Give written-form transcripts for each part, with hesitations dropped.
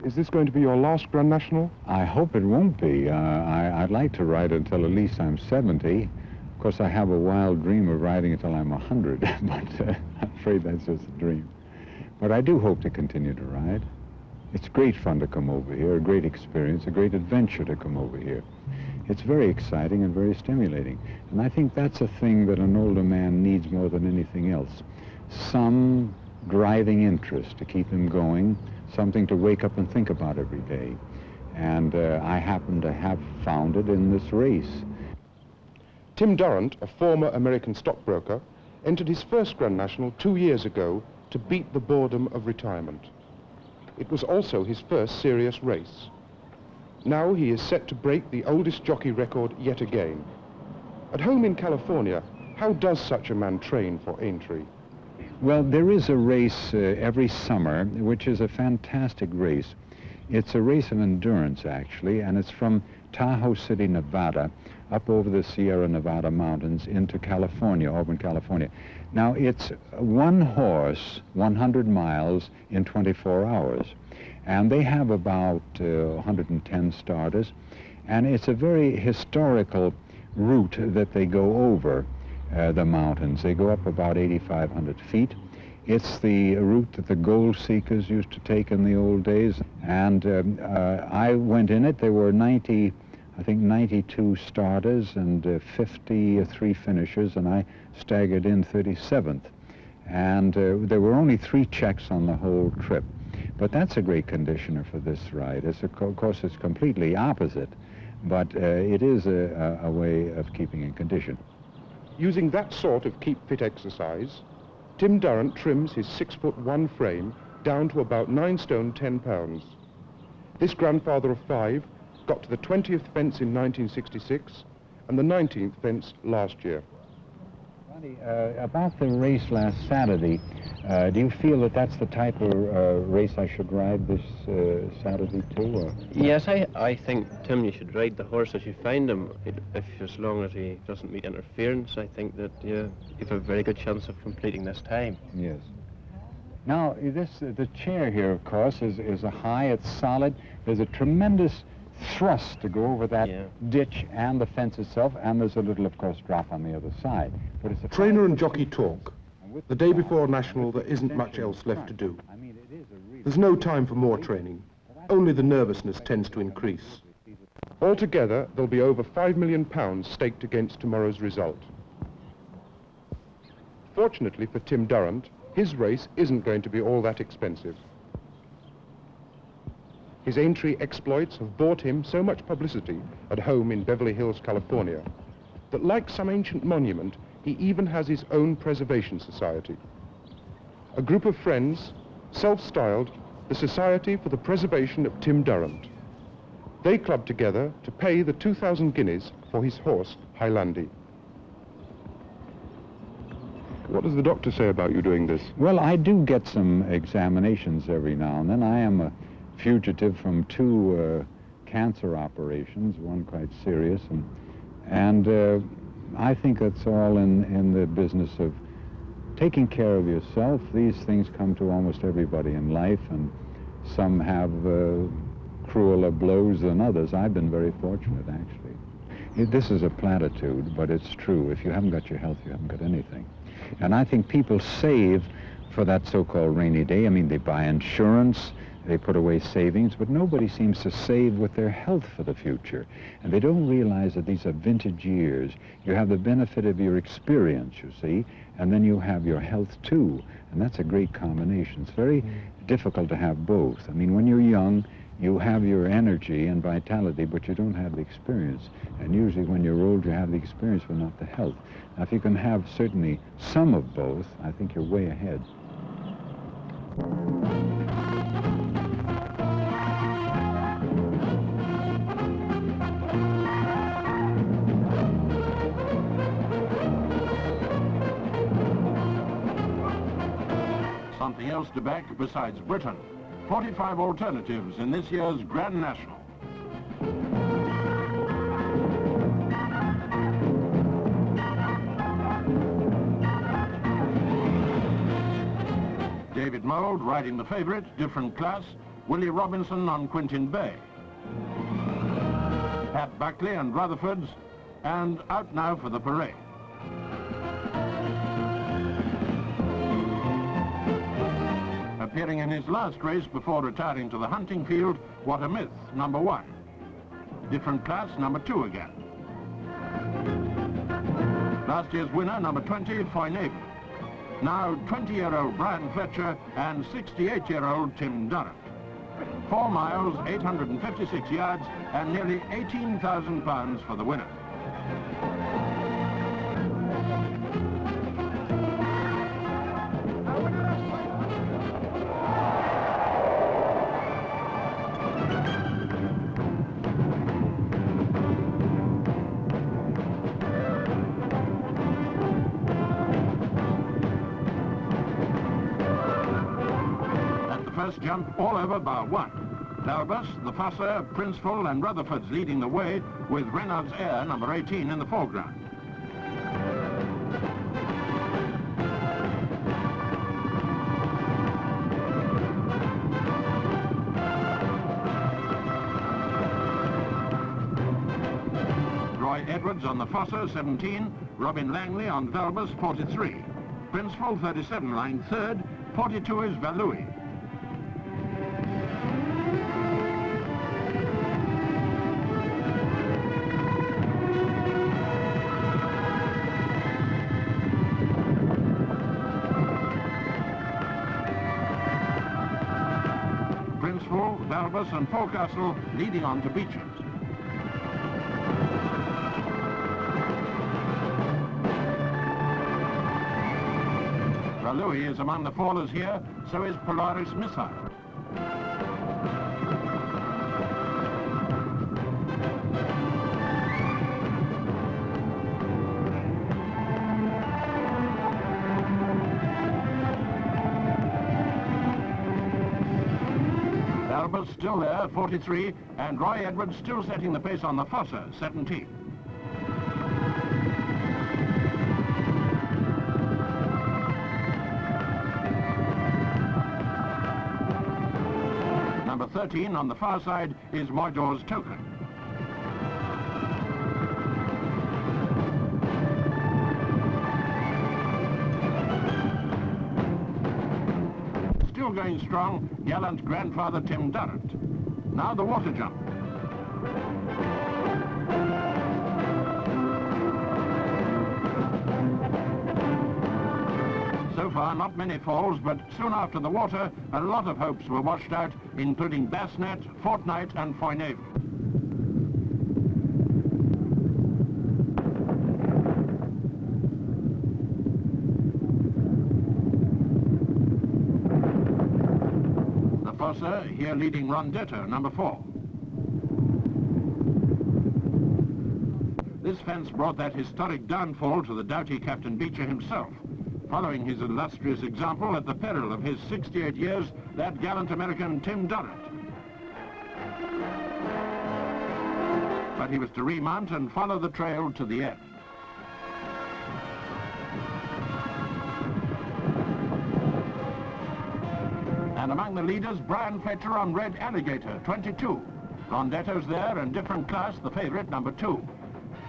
Is this going to be your last Grand National? I hope it won't be. I'd like to ride until at least I'm 70. Of course, I have a wild dream of riding until I'm 100, but I'm afraid that's just a dream. But I do hope to continue to ride. It's great fun to come over here, a great experience, a great adventure to come over here. It's very exciting and very stimulating. And I think that's a thing that an older man needs more than anything else. Some driving interest to keep him going, something to wake up and think about every day. And I happen to have found it in this race. Tim Durant, a former American stockbroker, entered his first Grand National 2 years ago to beat the boredom of retirement. It was also his first serious race. Now he is set to break the oldest jockey record yet again. At home in California, how does such a man train for AIntree? Well, there is a race every summer, which is a fantastic race. It's a race of endurance, actually, and it's from Tahoe City, Nevada, up over the Sierra Nevada mountains into California, Auburn, California. Now, it's one horse, 100 miles in 24 hours. And they have about 110 starters. And it's a very historical route that they go over the mountains. They go up about 8,500 feet. It's the route that the gold seekers used to take in the old days. And I went in it. There were 92 starters and 53 finishers, and I staggered in 37th. And there were only 3 checks on the whole trip. But that's a great conditioner for this ride. Of course, it's completely opposite, but it is a way of keeping in condition. Using that sort of keep-fit exercise, Tim Durant trims his 6'1" frame down to about 9 stone 10 pounds. This grandfather of 5 got to the 20th fence in 1966 and the 19th fence last year. About the race last Saturday, do you feel that that's the type of race I should ride this Saturday too? Or? Yes, I think, Tim, you should ride the horse as you find him. As long as he doesn't meet interference, I think that you have a very good chance of completing this time. Yes. Now, the chair here, of course, is a high, it's solid. There's a tremendous thrust to go over that ditch and the fence itself, and there's a little, of course, drop on the other side. But it's a trainer and jockey talk. The day before National, there isn't much else left to do. There's no time for more training. Only the nervousness tends to increase. Altogether, there'll be over £5 million staked against tomorrow's result. Fortunately for Tim Durant, his race isn't going to be all that expensive. His AIntree exploits have brought him so much publicity at home in Beverly Hills, California, that like some ancient monument, he even has his own preservation society. A group of friends, self-styled the Society for the Preservation of Tim Durant. They clubbed together to pay the 2,000 guineas for his horse, Highlandi. What does the doctor say about you doing this? Well, I do get some examinations every now and then. I am a fugitive from 2 cancer operations, one quite serious, and I think that's all in the business of taking care of yourself. These things come to almost everybody in life, and some have crueler blows than others. I've been very fortunate, actually. This is a platitude, but it's true. If you haven't got your health, you haven't got anything. And I think people save for that so-called rainy day. I mean, they buy insurance, they put away savings, but nobody seems to save with their health for the future. And they don't realize that these are vintage years. You have the benefit of your experience, you see, and then you have your health too. And that's a great combination. It's very difficult to have both. I mean, when you're young, you have your energy and vitality, but you don't have the experience. And usually when you're old, you have the experience, but not the health. Now, if you can have certainly some of both, I think you're way ahead. Something else to back besides Britain. 45 alternatives in this year's Grand National. David Mould riding the favorite, different class, Willie Robinson on Quintin Bay. Pat Buckley and Rutherford's, and out now for the parade. Appearing in his last race before retiring to the hunting field, What a Myth, number 1. Different class, number 2 again. Last year's winner, number 20, Foynaven. Now 20-year-old Brian Fletcher and 68-year-old Tim Durant. 4 miles, 856 yards, and nearly £18,000 for the winner. First jump all over bar 1. Dalbus, the Fosser, Princeful and Rutherford's leading the way, with Reynard's Air, number 18, in the foreground. Roy Edwards on the Fosser, 17, Robin Langley on Dalbus, 43. Princeful, 37, lying third, 42 is Valui. Dalbus and Forecastle leading on to Beechers. Valui is among the fallers here, so is Polaris Missile. Dalbus still there, 43, and Roy Edwards still setting the pace on the Fosser, 17. Number 13 on the far side is Moidor's Token. Still going strong, gallant grandfather Tim Durant. Now the water jump. So far, not many falls, but soon after the water, a lot of hopes were washed out, including Bassnet, Fortnight and Foynaven. Here leading Rondetto, number 4. This fence brought that historic downfall to the doughty Captain Beecher himself, following his illustrious example at the peril of his 68 years, that gallant American Tim Durant. But he was to remount and follow the trail to the end. And among the leaders, Brian Fletcher on Red Alligator, 22. Rondetto's there and Different Class, the favourite, number 2.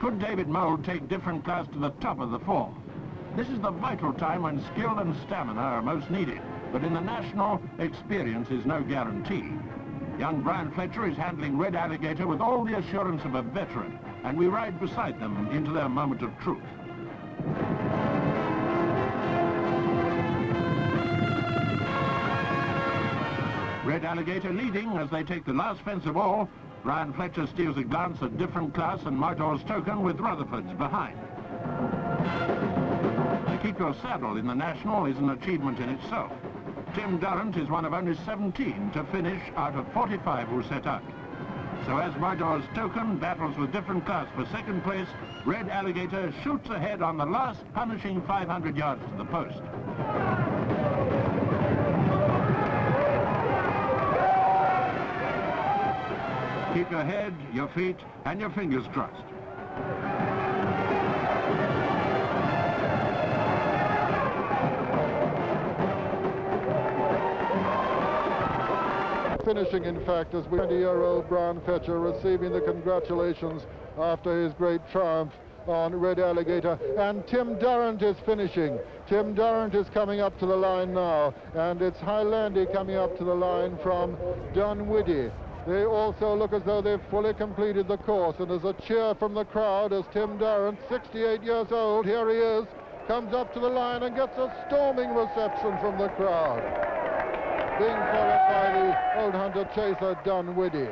Could David Mould take Different Class to the top of the form? This is the vital time when skill and stamina are most needed, but in the National, experience is no guarantee. Young Brian Fletcher is handling Red Alligator with all the assurance of a veteran, and we ride beside them into their moment of truth. Red Alligator leading as they take the last fence of all. Brian Fletcher steals a glance at Different Class and Moidor's Token with Rutherford's behind. To keep your saddle in the National is an achievement in itself. Tim Durant is one of only 17 to finish out of 45 who set out. So as Moidor's Token battles with Different Class for second place, Red Alligator shoots ahead on the last punishing 500 yards to the post. Keep your head, your feet, and your fingers crossed. finishing, in fact, as 20-year-old Brian Fetcher receiving the congratulations after his great triumph on Red Alligator. And Tim Durant is finishing. Tim Durant is coming up to the line now, and it's Highlandy coming up to the line from Dunwoody. They also look as though they've fully completed the course, and there's a cheer from the crowd as Tim Durant, 68 years old, here he is, comes up to the line and gets a storming reception from the crowd, being followed by the old hunter chaser Dunwoody.